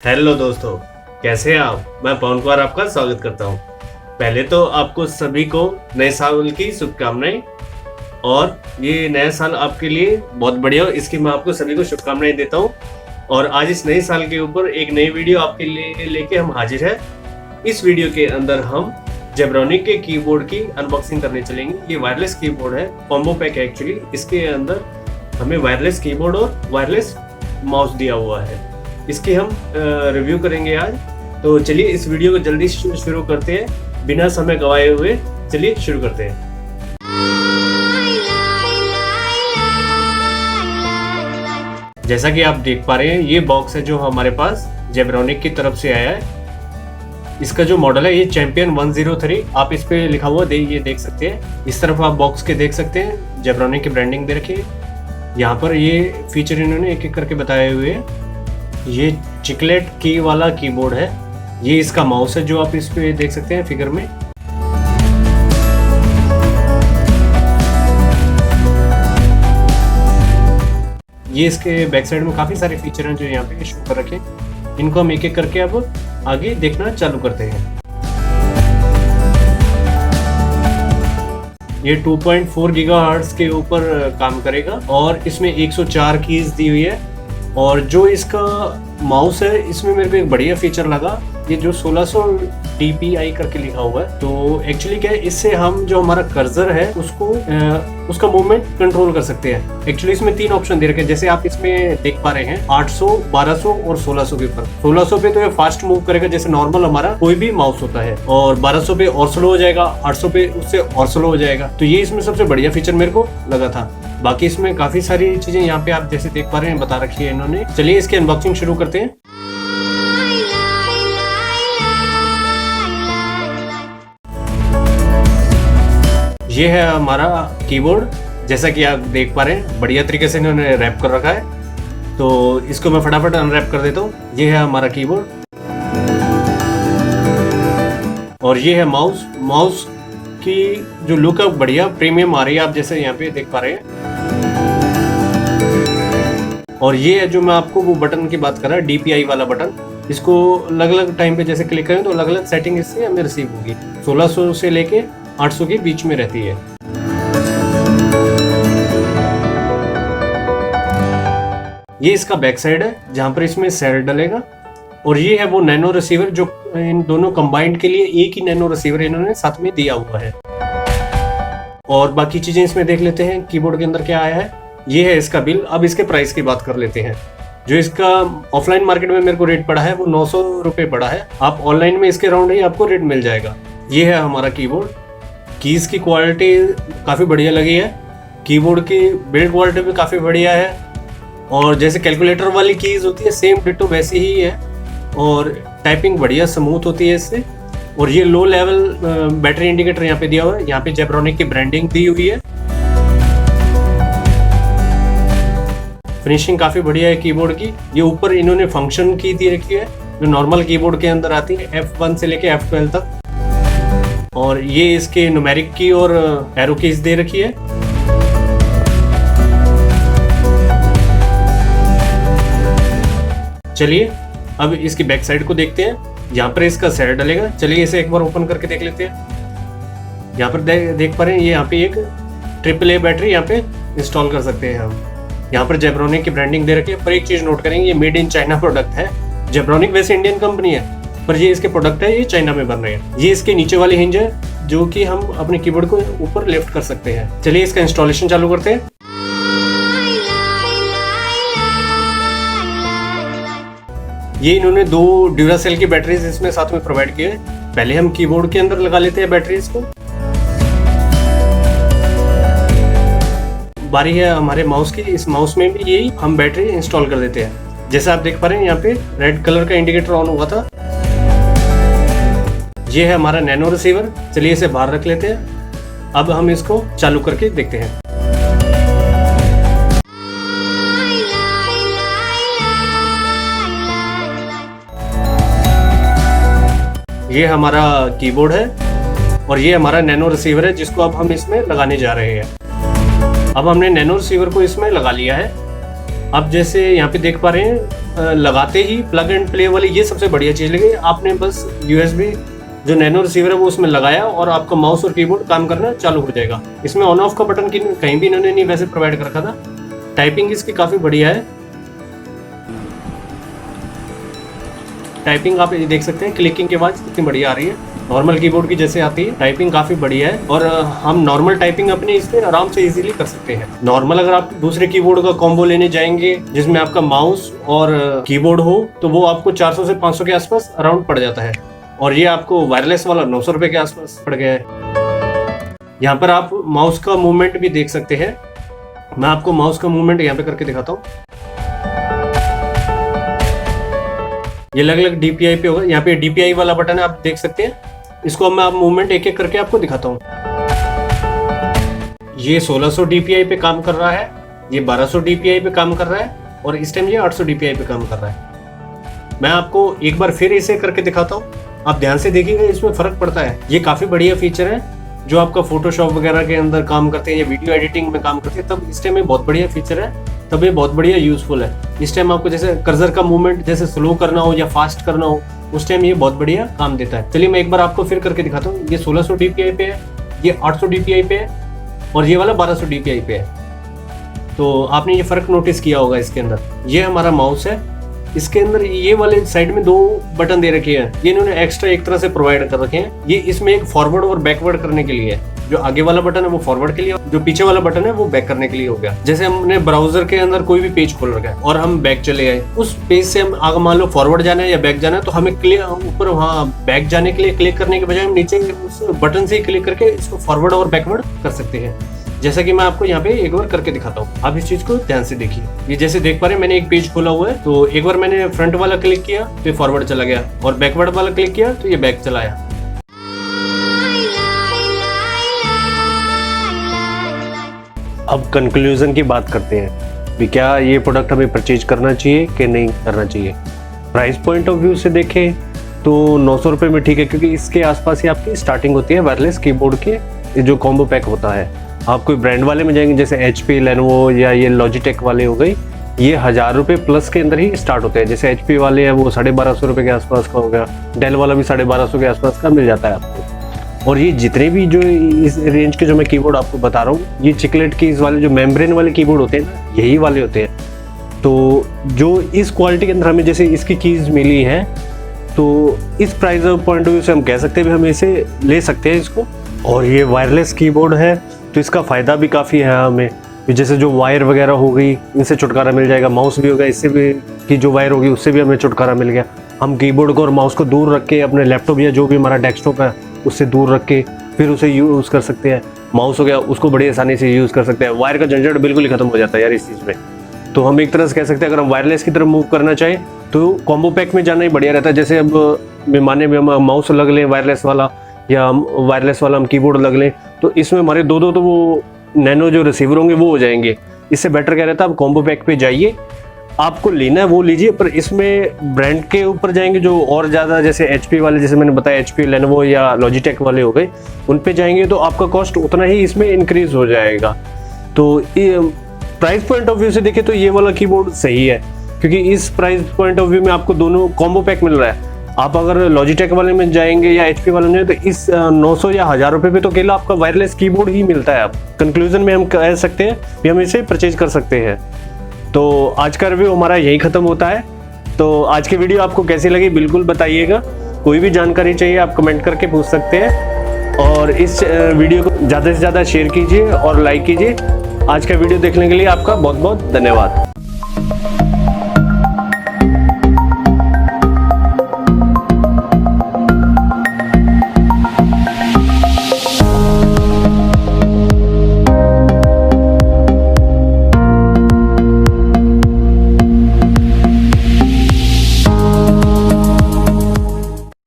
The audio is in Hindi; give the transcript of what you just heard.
हेलो दोस्तों, कैसे हैं आप। मैं पवन कुमार आपका स्वागत करता हूं। पहले तो आपको सभी को नए साल की शुभकामनाएं। और ये नया साल आपके लिए बहुत बढ़िया हो, इसकी मैं आपको सभी को शुभकामनाएं देता हूं। और आज इस नए साल के ऊपर एक नई वीडियो आपके लिए लेके हम हाजिर है। इस वीडियो के अंदर हम जेब्रॉनिक के कीबोर्ड की अनबॉक्सिंग करने चलेंगे। ये वायरलेस कीबोर्ड है, कॉम्बो पैक है एक्चुअली। इसके अंदर हमें वायरलेस कीबोर्ड और वायरलेस माउस दिया हुआ है। इसकी हम रिव्यू करेंगे आज। तो चलिए इस वीडियो को जल्दी शुरू करते हैं, बिना समय गवाए हुए। चलिए शुरू करते हैं। जैसा कि आप देख पा रहे हैं, ये बॉक्स है जो हमारे पास जेब्रॉनिक की तरफ से आया है। इसका जो मॉडल है ये चैंपियन 103, आप इस पे लिखा हुआ ये देख सकते हैं। इस तरफ आप बॉक्स के देख सकते हैं, जेब्रॉनिक की ब्रांडिंग दे रखी है। यहाँ पर ये फीचर इन्होंने एक एक करके बताए हुए हैं। ये चिकलेट की वाला कीबोर्ड है। ये इसका माउस है जो आप इस पे देख सकते हैं फिगर में। ये इसके बैक साइड में काफी सारे फीचर हैं जो यहाँ पे शो कर रखे हैं। इनको हम एक एक करके अब आगे देखना चालू करते हैं। ये 2.4 गीगाहर्ट्ज के ऊपर काम करेगा और इसमें 104 कीज दी हुई है। और जो इसका माउस है, इसमें मेरे को एक बढ़िया फीचर लगा, ये जो 1600 DPI करके लिखा हुआ है। तो एक्चुअली क्या है, इससे हम जो हमारा कर्सर है उसका मूवमेंट कंट्रोल कर सकते हैं। एक्चुअली इसमें 3 ऑप्शन दे रखे हैं, जैसे आप इसमें देख पा रहे हैं 800, 1200 और 1600 के ऊपर। 1600 पे तो ये फास्ट मूव करेगा जैसे नॉर्मल हमारा कोई भी माउस होता है, और 1200 पे और स्लो हो जाएगा, 800 पे उससे और स्लो हो जाएगा। तो ये इसमें सबसे बढ़िया फीचर मेरे को लगा था। बाकी इसमें काफी सारी चीजें यहाँ पे आप जैसे देख पा रहे हैं बता रखी है इन्होंने। चलिए इसकी अनबॉक्सिंग शुरू करते हैं। ये है हमारा कीबोर्ड, जैसा कि आप देख पा रहे हैं बढ़िया तरीके से इन्होंने रैप कर रखा है। तो इसको मैं फटाफट अनरैप कर देता हूँ। ये है हमारा कीबोर्ड और ये है माउस की जो लुक है बढ़िया प्रीमियम आ रही है, आप जैसे यहाँ पे देख पा रहे हैं। और ये है जो मैं आपको वो बटन की बात कर रहा है, DPI वाला बटन। इसको अलग अलग टाइम पे जैसे क्लिक करें तो अलग अलग सेटिंग इससे हमें रिसीव होगी। 1600 से लेके 800 के बीच में रहती है। ये इसका बैक साइड है जहां पर इसमें सेल डलेगा। और ये है वो नैनो रिसीवर जो इन दोनों कंबाइंड के लिए एक ही नैनो रिसीवर इन्होंने साथ में दिया हुआ है। और बाकी चीजें इसमें देख लेते हैं कीबोर्ड के अंदर क्या आया है। ये है इसका बिल। अब इसके प्राइस की बात कर लेते हैं। जो इसका ऑफलाइन मार्केट में मेरे को रेट पड़ा है वो 900 रुपये पड़ा है। आप ऑनलाइन में इसके राउंड ही आपको रेट मिल जाएगा। ये है हमारा कीबोर्ड। कीज की क्वालिटी काफ़ी बढ़िया लगी है। कीबोर्ड की बिल्ड क्वालिटी भी काफ़ी बढ़िया है। और जैसे कैलकुलेटर वाली कीज होती है सेम डिट्टो वैसी ही है। और टाइपिंग बढ़िया स्मूथ होती है इससे। और ये लो लेवल बैटरी इंडिकेटर यहाँ पे दिया हुआ है। यहाँ पे जेब्रॉनिक की ब्रांडिंग दी हुई है। फिनिशिंग काफ़ी बढ़िया है कीबोर्ड की। ये ऊपर इन्होंने फंक्शन की दी रखी है जो नॉर्मल कीबोर्ड के अंदर आती है, F1 से लेके F12 तक। और ये इसके न्यूमेरिक की और एरो कीज दे रखी है। चलिए अब इसकी बैक साइड को देखते हैं। यहाँ पर इसका सेल डलेगा। चलिए इसे एक बार ओपन करके देख लेते हैं। यहाँ पर देख पा रहे हैं, ये यहाँ पे एक AAA बैटरी यहाँ पे इंस्टॉल कर सकते हैं हम। यहाँ पर जेब्रॉनिक की ब्रांडिंग दे रखी है। पर एक चीज नोट करेंगे, ये मेड इन चाइना प्रोडक्ट है। जेब्रॉनिक वैसे इंडियन कंपनी है, पर ये इसके प्रोडक्ट है, ये चाइना में बन रहे हैं। ये इसके नीचे वाली हिंज है जो कि हम अपने कीबोर्ड को ऊपर लिफ्ट कर सकते हैं। चलिए इसका इंस्टॉलेशन चालू करते हैं। ये इन्होंने 2 ड्यूरासेल की बैटरीज इसमें साथ में प्रोवाइड किए हैं। पहले हम कीबोर्ड के अंदर लगा लेते हैं बैटरीज को। बारी है हमारे माउस की। इस माउस में भी यही हम बैटरी इंस्टॉल कर देते हैं। जैसे आप देख पा रहे हैं यहाँ पे रेड कलर का इंडिकेटर ऑन हुआ था। ये है हमारा नैनो रिसीवर। चलिए इसे बाहर रख लेते हैं। अब हम इसको चालू करके देखते हैं। ये हमारा कीबोर्ड है और ये हमारा नैनो रिसीवर है जिसको अब हम इसमें लगाने जा रहे हैं। अब हमने नैनो रिसीवर को इसमें लगा लिया है। आप जैसे यहाँ पे देख पा रहे हैं, लगाते ही प्लग एंड प्ले वाली ये सबसे बढ़िया चीज़ लगी। आपने बस USB जो नैनो रिसीवर है वो उसमें लगाया और आपका माउस और कीबोर्ड काम करना चालू हो जाएगा। इसमें ऑन ऑफ का बटन कहीं भी इन्होंने नहीं वैसे प्रोवाइड कर रखा था। टाइपिंग इसकी काफ़ी बढ़िया है। टाइपिंग आप ये देख सकते हैं, क्लिकिंग की आवाज़ कितनी बढ़िया आ रही है, नॉर्मल कीबोर्ड की जैसे आती है। टाइपिंग काफ़ी बढ़िया है और हम नॉर्मल टाइपिंग अपने इस पे आराम से इजीली कर सकते हैं। नॉर्मल अगर आप दूसरे कीबोर्ड का कॉम्बो लेने जाएंगे जिसमें आपका माउस और कीबोर्ड हो तो वो आपको 400 से 500 के आसपास अराउंड पड़ जाता है, और ये आपको वायरलेस वाला 900 रुपये के आसपास पड़ गया है। यहाँ पर आप माउस का मूवमेंट भी देख सकते हैं। मैं आपको माउस का मूवमेंट यहाँ पे करके दिखाता हूँ। ये अलग अलग DPI पे होगा। यहाँ पे DPI वाला बटन है, आप देख सकते हैं। इसको अब मैं आप मूवमेंट एक एक करके आपको दिखाता हूँ। ये 1600 DPI पे काम कर रहा है, ये 1200 DPI पे काम कर रहा है और इस टाइम ये 800 DPI पे काम कर रहा है। मैं आपको एक बार फिर इसे करके दिखाता हूँ, आप ध्यान से देखिएगा, इसमें फर्क पड़ता है। ये काफ़ी बढ़िया फीचर है जो आपका फोटोशॉप वगैरह के अंदर काम करते हैं या वीडियो एडिटिंग में काम करते हैं, तब इस टाइम में बहुत बढ़िया फीचर है, तब ये बहुत बढ़िया यूजफुल है। इस टाइम आपको जैसे कर्सर का मूवमेंट जैसे स्लो करना हो या फास्ट करना हो, उस टाइम ये बहुत बढ़िया काम देता है। चलिए मैं एक बार आपको फिर करके दिखाता हूँ। ये 1600 DPI पे है, ये 800 DPI पे है और ये वाला 1200 DPI पे है। तो आपने ये फर्क नोटिस किया होगा इसके अंदर। ये हमारा माउस है, इसके अंदर ये वाले साइड में 2 बटन दे रखे हैं, ये इन्होंने एक्स्ट्रा एक तरह से प्रोवाइड कर रखे हैं। ये इसमें एक फॉरवर्ड और बैकवर्ड करने के लिए है। जो आगे वाला बटन है वो फॉरवर्ड के लिए, जो पीछे वाला बटन है वो बैक करने के लिए हो गया। जैसे हमने ब्राउजर के अंदर कोई भी पेज खोल रखा है और हम बैक चले गए, उस पेज से हम आगे मान लो फॉरवर्ड जाना है या बैक जाना है, तो हमें ऊपर वहाँ बैक जाने के लिए क्लिक करने के बजाय हम नीचे उस बटन से क्लिक करके इसको फॉरवर्ड और बैकवर्ड कर सकते हैं। जैसा कि मैं आपको यहाँ पे एक बार करके दिखाता हूँ, आप इस चीज को ध्यान से देखिए। ये जैसे देख पा रहे हैं, मैंने एक पेज खोला हुआ है, तो एक बार मैंने फ्रंट वाला क्लिक किया तो ये फॉरवर्ड चला गया और बैकवर्ड वाला क्लिक किया तो ये बैक चला आया। अब कंक्लूजन की बात करते हैं कि क्या ये प्रोडक्ट हमें परचेज करना चाहिए कि नहीं करना चाहिए। प्राइस पॉइंट ऑफ व्यू से देखें तो 900 रुपये में ठीक है, क्योंकि इसके आसपास ही आपकी स्टार्टिंग होती है वायरलेस कीबोर्ड के जो कॉम्बो पैक होता है। आप कोई ब्रांड वाले में जाएंगे जैसे HP, लेनोवो या ये लॉजिटेक वाले हो गई, ये 1000 रुपये प्लस के अंदर ही स्टार्ट होते हैं। जैसे HP वाले हैं वो 1250 रुपये के आसपास का हो गया, डेल वाला भी 1250 के आसपास का मिल जाता है आपको। और ये जितने भी जो इस रेंज के जो मैं कीबोर्ड आपको बता रहा हूँ, ये चिकलेट कीज वाले जो मेम्ब्रेन वाले कीबोर्ड होते हैं ना, यही वाले होते हैं। तो जो इस क्वालिटी के अंदर हमें जैसे इसकी कीज मिली है, तो इस प्राइस पॉइंट ऑफ व्यू से हम कह सकते हैं हम इसे ले सकते हैं इसको। और ये वायरलेस कीबोर्ड है तो इसका फ़ायदा भी काफ़ी है हमें, जैसे जो वायर वगैरह हो गई इनसे छुटकारा मिल जाएगा। माउस भी होगा, इससे भी की जो वायर होगी उससे भी हमें छुटकारा मिल गया। हम कीबोर्ड को और माउस को दूर रख के अपने लैपटॉप या जो भी हमारा डेस्कटॉप है उससे दूर रख के फिर उसे यूज़ कर सकते हैं। माउस हो गया, उसको बड़ी आसानी से यूज़ कर सकते हैं। वायर का झंझट बिल्कुल ही खत्म हो जाता है यार इस चीज़ में। तो हम एक तरह से कह सकते हैं अगर हम वायरलेस की तरफ मूव करना चाहें तो कॉम्बो पैक में जाना ही बढ़िया रहता है। जैसे अब बेमाने में हम माउस लग लें वायरलेस वाला, या वायरलेस वाला हम कीबोर्ड लग लें, तो इसमें हमारे दो तो वो नैनो जो रिसीवर होंगे वो हो जाएंगे। इससे बेटर क्या रहता है, आप कॉम्बो पैक पे जाइए, आपको लेना है वो लीजिए, पर इसमें ब्रांड के ऊपर जाएंगे जो और ज़्यादा, जैसे HP वाले, जैसे मैंने बताया HP, लेनोवो या लॉजिटेक वाले हो गए, उन पे जाएंगे तो आपका कॉस्ट उतना ही इसमें इंक्रीज हो जाएगा। तो प्राइस पॉइंट ऑफ व्यू से देखें तो ये वाला कीबोर्ड सही है, क्योंकि इस प्राइस पॉइंट ऑफ व्यू में आपको दोनों कॉम्बो पैक मिल रहा है। आप अगर लॉजिटेक वाले में जाएंगे या HP वाले में तो इस 900 या 1000 रुपये पे तो अकेला आपका वायरलेस कीबोर्ड ही मिलता है। आप कंक्लूजन में हम कह सकते हैं कि हम इसे परचेज कर सकते हैं। तो आज का रिव्यू हमारा यही ख़त्म होता है। तो आज की वीडियो आपको कैसी लगी बिल्कुल बताइएगा। कोई भी जानकारी चाहिए आप कमेंट करके पूछ सकते हैं, और इस वीडियो को ज़्यादा से ज़्यादा शेयर कीजिए और लाइक कीजिए। आज का वीडियो देखने के लिए आपका बहुत बहुत धन्यवाद।